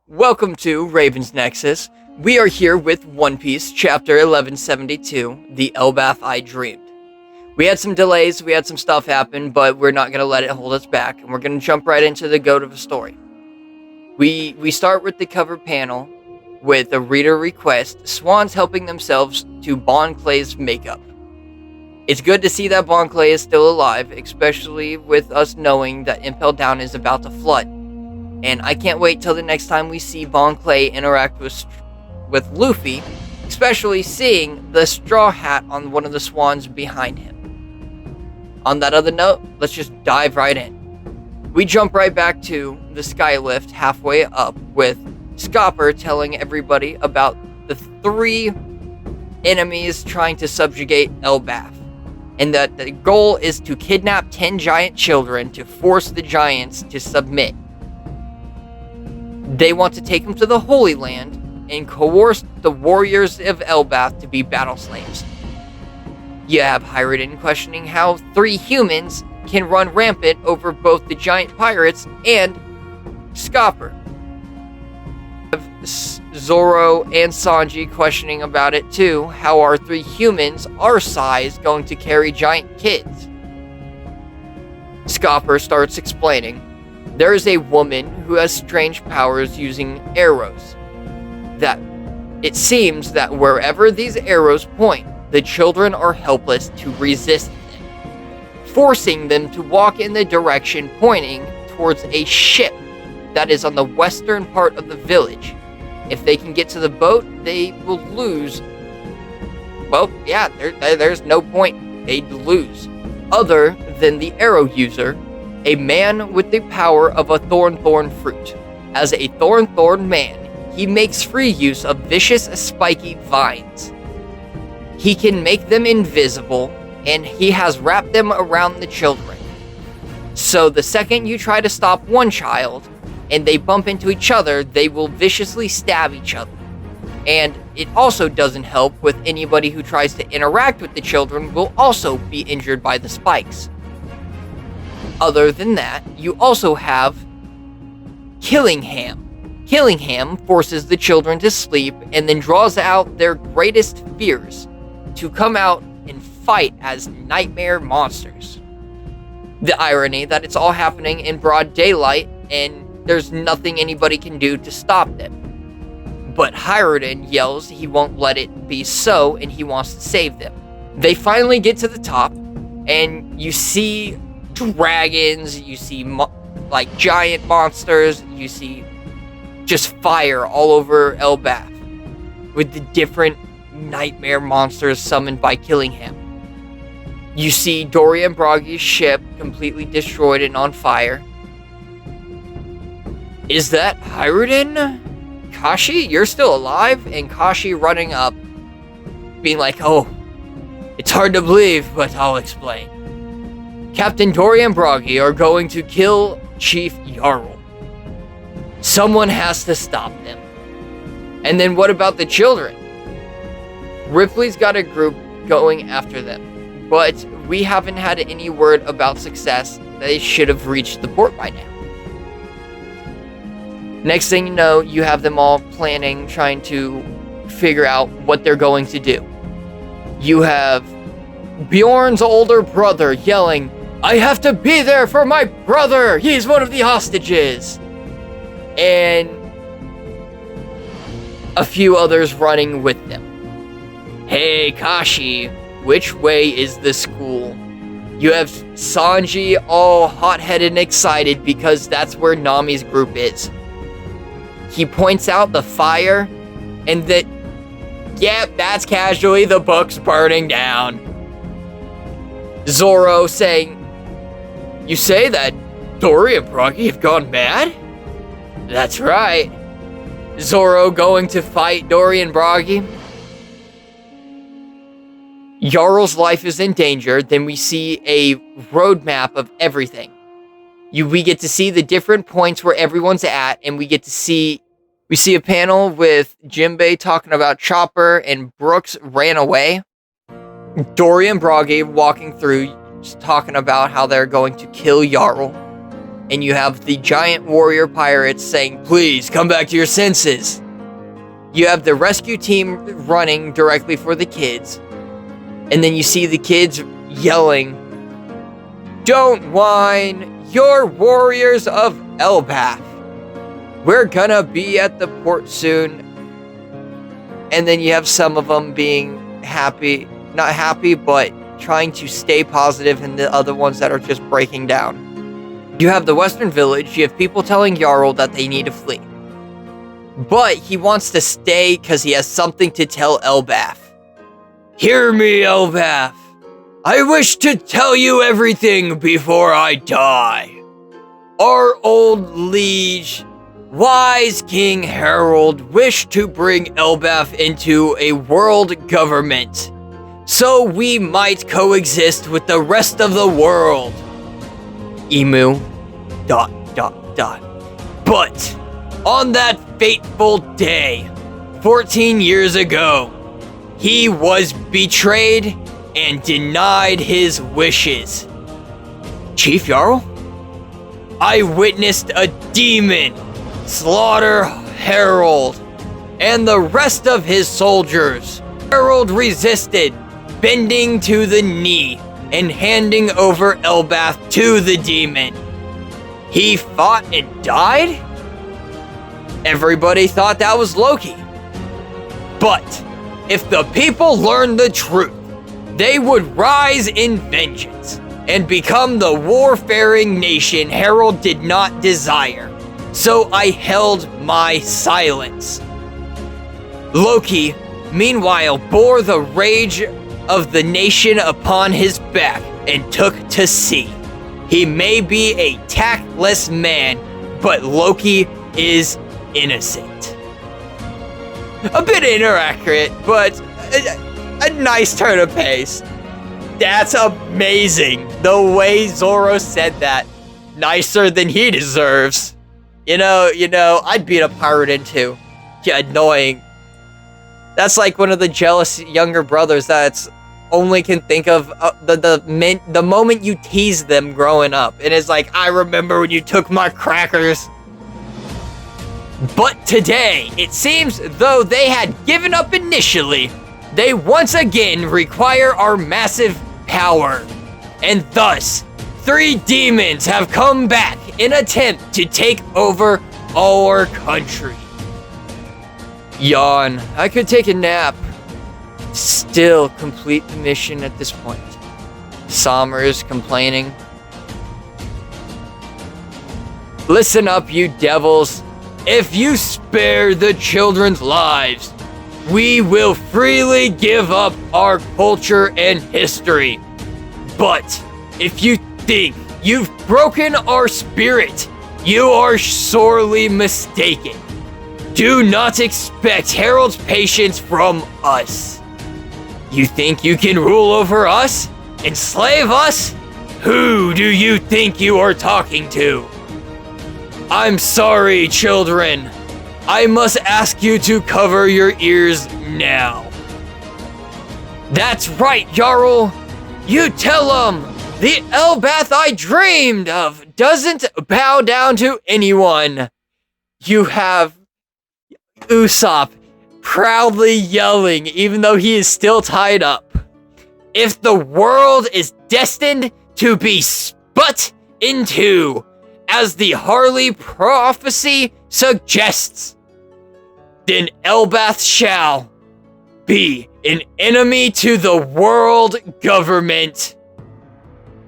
Welcome to Raven's Nexus. We are here with One Piece, Chapter 1172, The Elbaf I Dreamed. We had some delays, we had some stuff happen, but we're not going to let it hold us back, and we're going to jump right into the goat of the story. We start with the cover panel with a reader request, swans helping themselves to Bon Clay's makeup. It's good to see that Bon Clay is still alive, especially with us knowing that Impel Down is about to flood. And I can't wait till the next time we see Bon Clay interact with Luffy, especially seeing the straw hat on one of the swans behind him. On that other note, let's just dive right in. We jump right back to the skylift halfway up with Scopper telling everybody about the 3 enemies trying to subjugate elbaf, and that the goal is to kidnap 10 giant children to force the giants to submit. They want to take them to the Holy Land and coerce the warriors of Elbaf to be battle slaves. You have Hiruden questioning how 3 humans can run rampant over both the giant pirates and Scopper. You have Zoro and Sanji questioning about it too. How are 3 humans our size going to carry giant kids? Scopper starts explaining. There is a woman who has strange powers using arrows. That it seems that wherever these arrows point, the children are helpless to resist them, forcing them to walk in the direction pointing towards a ship that is on the western part of the village. If they can get to the boat, they will lose. Well, yeah, there's no point. They'd lose. Other than the arrow user, a man with the power of a thorn fruit. As a thorn man, he makes free use of vicious spiky vines. He can make them invisible, and he has wrapped them around the children. So the second you try to stop one child, and they bump into each other, they will viciously stab each other. And it also doesn't help with anybody who tries to interact with the children will also be injured by the spikes. Other than that, you also have Killingham. Killingham forces the children to sleep and then draws out their greatest fears to come out and fight as nightmare monsters. The irony that it's all happening in broad daylight and there's nothing anybody can do to stop them. But Hiruden yells he won't let it be so and he wants to save them. They finally get to the top and you see dragons, you see giant monsters, you see just fire all over Elbaf with the different nightmare monsters summoned by Killingham. You see Dory and Broggy's ship completely destroyed and on fire. Is that Hiruden? Kashi, you're still alive? And Kashi running up, being like, oh, it's hard to believe, but I'll explain. Captain Dory and Broggy are going to kill Chief Jarl. Someone has to stop them. And then what about the children? Ripley's got a group going after them, but we haven't had any word about success. They should have reached the port by now. Next thing you know, you have them all planning, trying to figure out what they're going to do. You have Bjorn's older brother yelling, I have to be there for my brother! He's one of the hostages! And a few others running with them. Hey, Kashi, which way is the school? You have Sanji all hot-headed and excited because that's where Nami's group is. He points out the fire and that, yep, that's casually the book's burning down. Zoro saying, you say that Dory and Broggy have gone mad? That's right. Zoro going to fight Dory and Broggy. Jarl's life is in danger. Then we see a roadmap of everything. We get to see the different points where everyone's at, and we see a panel with Jinbei talking about Chopper and Brooks ran away. Dory and Broggy walking through, just talking about how they're going to kill Jarl. and you have the giant warrior pirates saying, "Please come back to your senses." You have the rescue team running directly for the kids, and then you see the kids yelling, "Don't whine, you're warriors of elbaf. We're gonna be at the port soon." And then you have some of them being happy, not happy, but trying to stay positive, and the other ones that are just breaking down. You have the Western Village, you have people telling Jarl that they need to flee. But he wants to stay because he has something to tell elbaf. "Hear me, elbaf. I wish to tell you everything before I die. Our old liege, wise King Harold, wished to bring elbaf into a world government, so we might coexist with the rest of the world. Emu, ... But on that fateful day, 14 years ago, he was betrayed and denied his wishes. Chief Jarl? I witnessed a demon slaughter Harold and the rest of his soldiers. Harold resisted, bending to the knee and handing over elbaf to the demon. He fought and died? Everybody thought that was Loki. But if the people learned the truth, they would rise in vengeance and become the warfaring nation Harold did not desire. So I held my silence. Loki, meanwhile, bore the rage of the nation upon his back and took to sea. He may be a tactless man, but Loki is innocent. A bit inaccurate, but a nice turn of pace. That's amazing. The way Zoro said that. Nicer than he deserves. You know, I'd beat a pirate into. Yeah, annoying. That's like one of the jealous younger brothers that's only can think of the moment you tease them growing up. And it's like, I remember when you took my crackers. But today, it seems though they had given up initially, they once again require our massive power. And thus, 3 demons have come back in an attempt to take over our country. Yawn. I could take a nap. Still complete the mission at this point. Sommer's complaining. Listen up, you devils. If you spare the children's lives, we will freely give up our culture and history. But if you think you've broken our spirit, you are sorely mistaken. Do not expect Harold's patience from us. You think you can rule over us? Enslave us? Who do you think you are talking to? I'm sorry, children. I must ask you to cover your ears now. That's right, Jarl. You tell him the elbaf I dreamed of doesn't bow down to anyone. You have Usopp proudly yelling even though he is still tied up. If the world is destined to be split in two, as the Harley prophecy suggests, then elbaf shall be an enemy to the world government.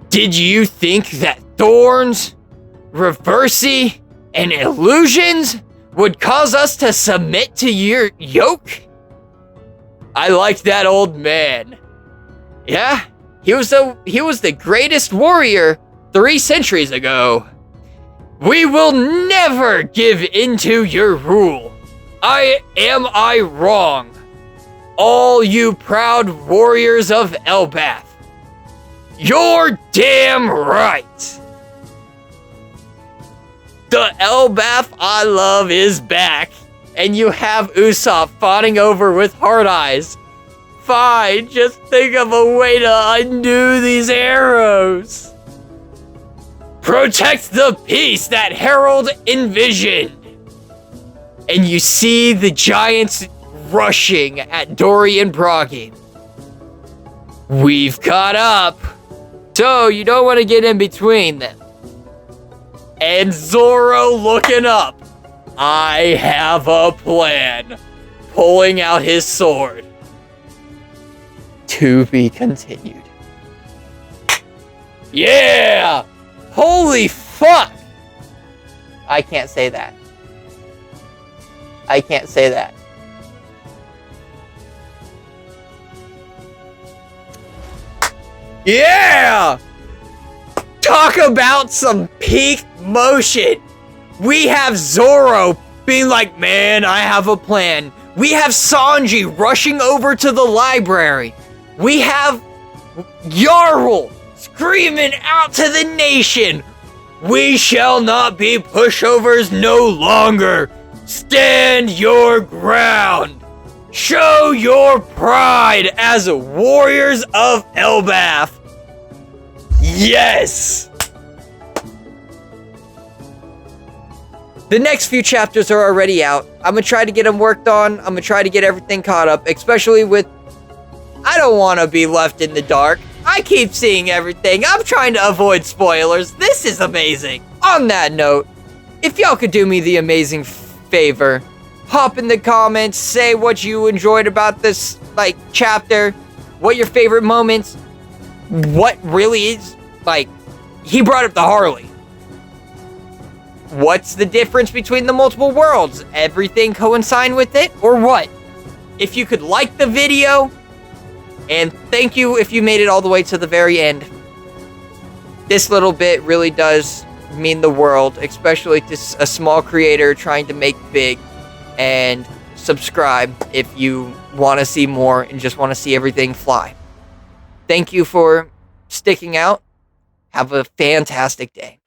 Did you think that thorns, reversey, and illusions would cause us to submit to your yoke? I like that old man. Yeah, he was the greatest warrior 3 centuries ago. We will never give into your rule. Am I wrong? All you proud warriors of elbaf. You're damn right. The elbaf I love is back, and you have Usopp fawning over with hard eyes. Fine, just think of a way to undo these arrows. Protect the peace that Harold envisioned. And you see the giants rushing at Dory and Broggy. We've caught up. So you don't want to get in between them. And Zorro looking up. I have a plan. Pulling out his sword. To be continued. Yeah! Holy fuck! I can't say that. I can't say that. Yeah! Talk about some peak motion. We have Zorro being like, man, I have a plan. We have Sanji rushing over to the library. We have Yarl screaming out to the nation. We shall not be pushovers no longer. Stand your ground. Show your pride as warriors of Elbaf. Yes! The next few chapters are already out. I'm gonna try to get them worked on. I'm gonna try to get everything caught up, especially with... I don't want to be left in the dark. I keep seeing everything. I'm trying to avoid spoilers. This is amazing. On that note, if y'all could do me the amazing favor, hop in the comments, say what you enjoyed about this, chapter, what your favorite moments, what really is, he brought up the Harley. What's the difference between the multiple worlds? Everything coincide with it, or what? If you could like the video, and thank you if you made it all the way to the very end. This little bit really does mean the world, especially to a small creator trying to make big. And subscribe if you want to see more and just want to see everything fly. Thank you for sticking out. Have a fantastic day.